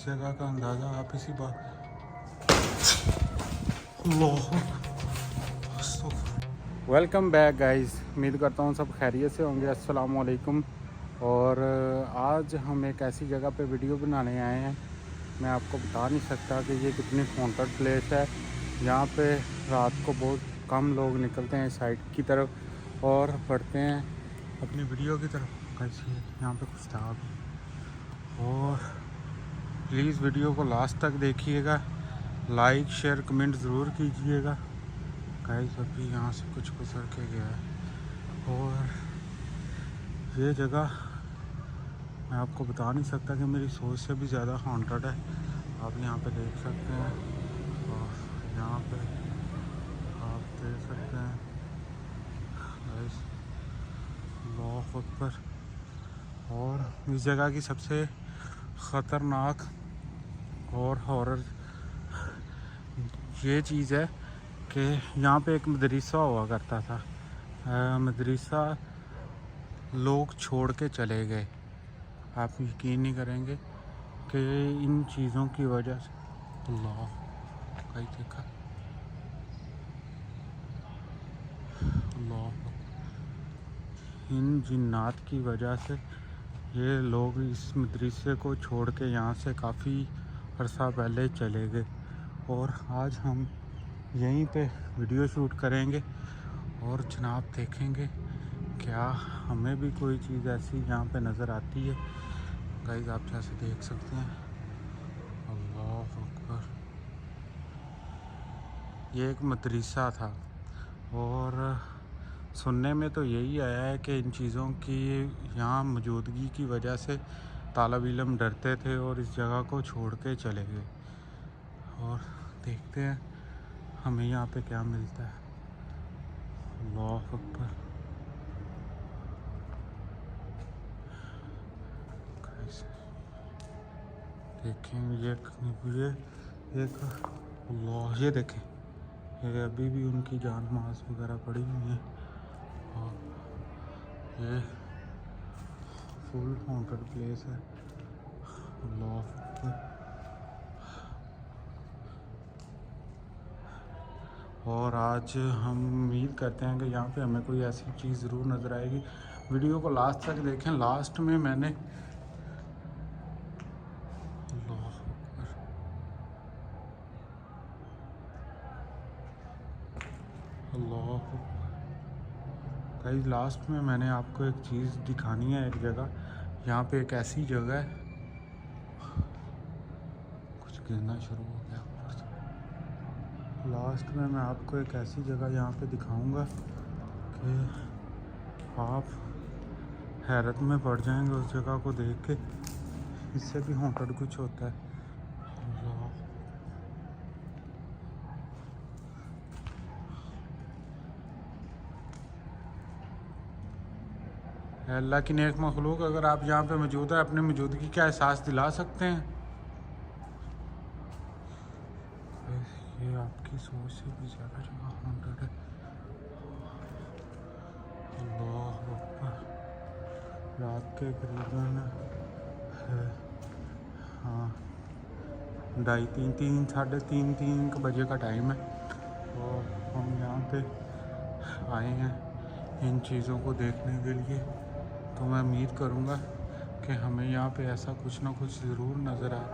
जगह का अंदाज़ा आप इसी बात वेलकम बैक गाइस। उम्मीद करता हूँ सब खैरियत से होंगे। अस्सलाम वालेकुम। और आज हम एक ऐसी जगह पे वीडियो बनाने आए हैं, मैं आपको बता नहीं सकता कि ये कितनी हॉन्टेड प्लेस है। यहाँ पे रात को बहुत कम लोग निकलते हैं साइड की तरफ और पढ़ते हैं अपनी वीडियो की तरफ। कैसी है यहाँ पे कुछ था भी। और प्लीज़ वीडियो को लास्ट तक देखिएगा, लाइक शेयर कमेंट ज़रूर कीजिएगा। गाइस अभी यहाँ से कुछ गुजर के गया है और ये जगह मैं आपको बता नहीं सकता कि मेरी सोच से भी ज़्यादा हॉन्टेड है। आप यहाँ पे देख सकते हैं और यहाँ पे आप देख सकते हैं गाइस अल्लाह अकबर। और इस जगह की सबसे ख़तरनाक और हॉरर ये चीज़ है कि यहाँ पे एक मदरसा हुआ करता था। मदरसा लोग छोड़ के चले गए। आप यकीन नहीं करेंगे कि इन चीज़ों की वजह से अल्लाह कहीं देखा अल्लाह इन जिन्नात की वजह से ये लोग इस मदरसे को छोड़ के यहाँ से काफ़ी अरसा पहले चले गए। और आज हम यहीं पे वीडियो शूट करेंगे और जनाब देखेंगे क्या हमें भी कोई चीज़ ऐसी यहाँ पे नज़र आती है। गाइस आप जैसे देख सकते हैं अल्लाह अकबर, ये एक मदरसा था और सुनने में तो यही आया है कि इन चीज़ों की यहाँ मौजूदगी की वजह से तालिब इल्म डरते थे और इस जगह को छोड़ के चले गए। और देखते हैं हमें यहाँ पे क्या मिलता है। अल्लाह अकबर। देखें ये एक अल्लाह, ये देखें ये अभी भी उनकी जान मास वगैरह पड़ी हुई है और ये फुल हॉन्टेड प्लेस है। अल्लाह अकबर। और आज हम उम्मीद करते हैं कि यहाँ पे हमें कोई ऐसी चीज़ ज़रूर नज़र आएगी। वीडियो को लास्ट तक देखें। लास्ट में मैंने अल्लाह गाइस लास्ट में मैंने आपको एक चीज़ दिखानी है। एक जगह यहाँ पे एक ऐसी जगह है, कुछ गिरना शुरू हो गया ऊपर से। लास्ट में मैं आपको एक ऐसी जगह यहाँ पे दिखाऊंगा कि आप हैरत में पड़ जाएंगे उस जगह को देख के। इससे भी हॉन्टेड कुछ होता है। अल्लाह की नेक मखलूक, अगर आप यहाँ पे मौजूद है अपनी मौजूदगी का एहसास दिला सकते हैं। ये आपकी सोच से भी ज़्यादा जगह हॉन्टेड है। अल्लाह अकबर। रात के करीबन हाँ 2:30 साढ़े तीन बजे का टाइम है और हम यहाँ पे आए हैं इन चीज़ों को देखने के लिए। तो मैं उम्मीद करूँगा कि हमें यहाँ पे ऐसा कुछ ना कुछ ज़रूर नज़र आए।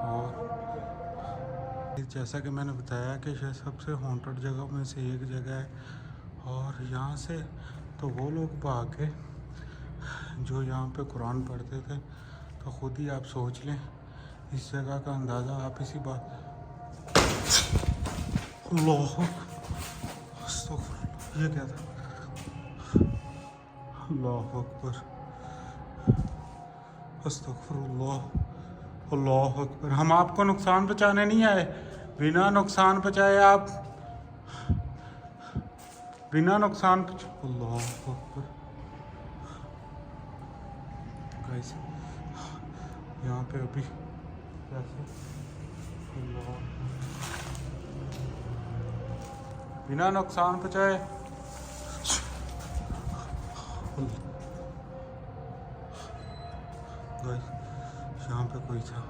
और जैसा कि मैंने बताया कि सबसे हॉन्टेड जगह में से एक जगह है और यहाँ से तो वो लोग भाग गए जो यहाँ पे कुरान पढ़ते थे। तो ख़ुद ही आप सोच लें इस जगह का अंदाज़ा आप इसी बात अल्लाह ये क्या था अल्लाह अकबर अस्तगफिरुल्लाह अल्लाह अकबर। हम आपको नुकसान पहुँचाने नहीं आए, बिना नुकसान पहुँचाए आप बिना नुकसान अल्लाह अकबर। गाइस यहाँ पे अभी कैसे बिना नुकसान पहुँचाए गाइस यहाँ पे कोई था।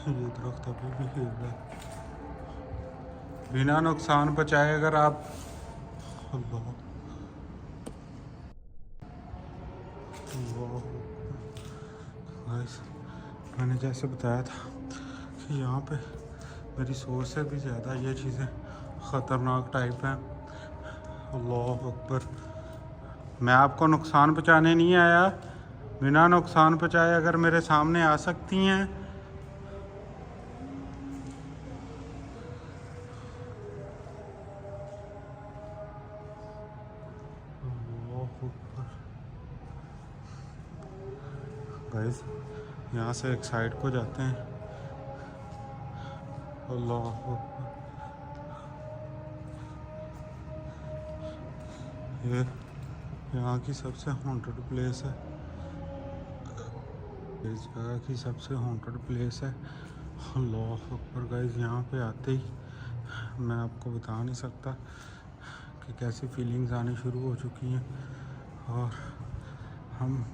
ये दरख्त अभी भी हिल रहा है बिना नुकसान पहुँचाए। अगर आप अल्लाह गाइस, मैंने जैसे बताया था कि यहाँ पे मेरी सोच से भी ज़्यादा ये चीज़ें ख़तरनाक टाइप हैं। अल्लाह अकबर। मैं आपको नुकसान पहुँचाने नहीं आया, बिना नुकसान पहुँचाए अगर मेरे सामने आ सकती हैं। गाइस, यहाँ से एक साइड को जाते हैं। अल्लाह अकबर। ये यहाँ की सबसे हॉन्टेड प्लेस है, इस जगह की सबसे हॉन्टेड प्लेस है। अल्लाह अकबर। गाइस, यहाँ पे आते ही मैं आपको बता नहीं सकता कि कैसी फीलिंग्स आनी शुरू हो चुकी हैं। और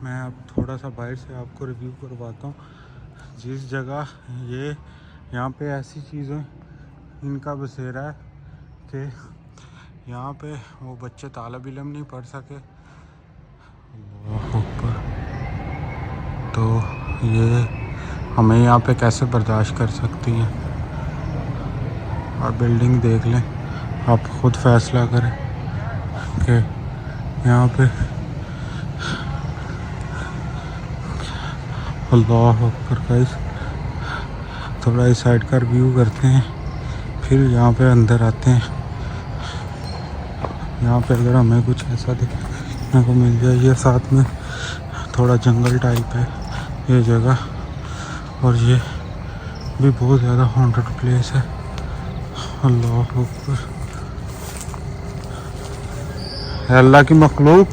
मैं अब थोड़ा सा बाहर से आपको रिव्यू करवाता हूँ। जिस जगह ये यहाँ पे ऐसी चीज़ें इनका बसेरा है कि यहाँ पे वो बच्चे तालिब इल्म नहीं पढ़ सके। अल्लाह अकबर। तो ये हमें यहाँ पे कैसे बर्दाश्त कर सकती हैं। आप बिल्डिंग देख लें, आप ख़ुद फैसला करें कि यहाँ पे अल्लाह अकबर। गाइस, थोड़ा इस साइड का रिव्यू करते हैं, फिर यहाँ पे अंदर आते हैं। यहाँ पे अगर हमें कुछ ऐसा देखने को मिल जाए, ये साथ में थोड़ा जंगल टाइप है ये जगह, और ये भी बहुत ज़्यादा हॉन्टेड प्लेस है। अल्लाह अकबर। अल्लाह की मखलूक,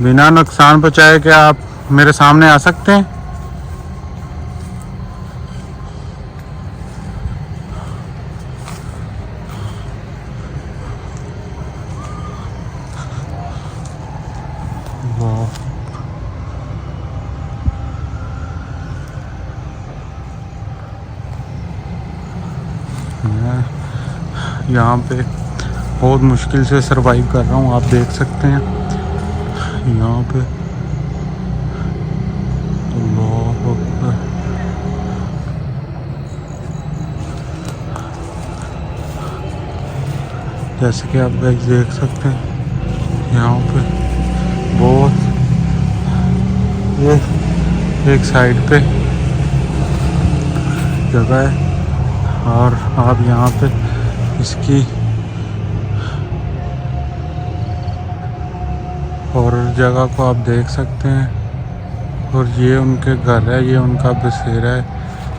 बिना नुकसान पहुँचाए क्या आप मेरे सामने आ सकते हैं? मैं यहाँ पे बहुत मुश्किल से सरवाइव कर रहा हूँ, आप देख सकते हैं यहाँ पे। अल्लाह अकबर। जैसे कि आप गाइस देख सकते हैं यहाँ पे बहुत, ये एक साइड पे जगह है और आप यहाँ पे इसकी और जगह को आप देख सकते हैं। और ये उनके घर है, ये उनका बसेरा है।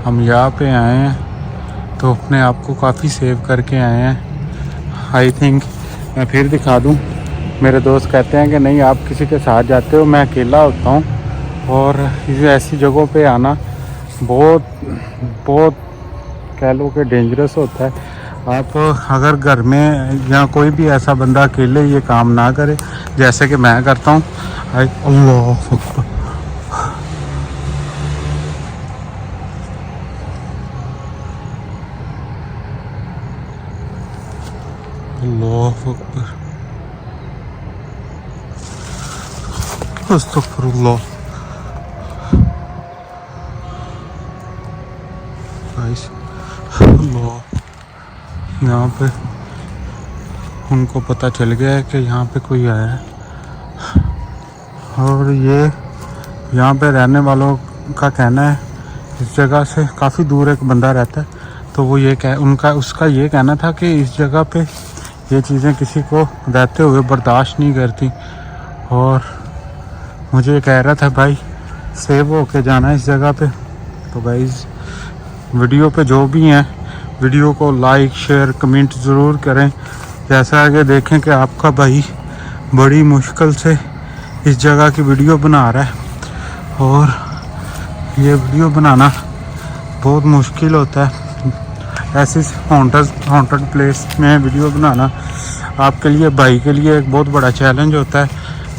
हम यहाँ पे आए हैं तो अपने आप को काफ़ी सेव करके आए हैं। आई थिंक मैं फिर दिखा दूँ, मेरे दोस्त कहते हैं कि नहीं आप किसी के साथ जाते हो, मैं अकेला होता हूँ। और ऐसी जगहों पे आना बहुत बहुत कह लो कि डेंजरस होता है। आप अगर घर में या कोई भी ऐसा बंदा अकेले ये काम ना करे जैसे कि मैं करता हूँ। अल्लाह अकबर। अल्लाह अकबर। अस्तगफिरुल्लाह। अल्लाह, यहाँ पे उनको पता चल गया है कि यहाँ पे कोई आया है। और ये यहाँ पे रहने वालों का कहना है, इस जगह से काफ़ी दूर एक बंदा रहता है, तो वो ये उसका ये कहना था कि इस जगह पे ये चीज़ें किसी को रहते हुए बर्दाश्त नहीं करती। और मुझे कह रहा था भाई सेव होके जाना इस जगह पे। तो भाई वीडियो पे जो भी हैं, वीडियो को लाइक शेयर कमेंट ज़रूर करें। जैसा कि देखें कि आपका भाई बड़ी मुश्किल से इस जगह की वीडियो बना रहा है, और ये वीडियो बनाना बहुत मुश्किल होता है। ऐसी हॉन्टेड प्लेस में वीडियो बनाना आपके लिए, भाई के लिए एक बहुत बड़ा चैलेंज होता है।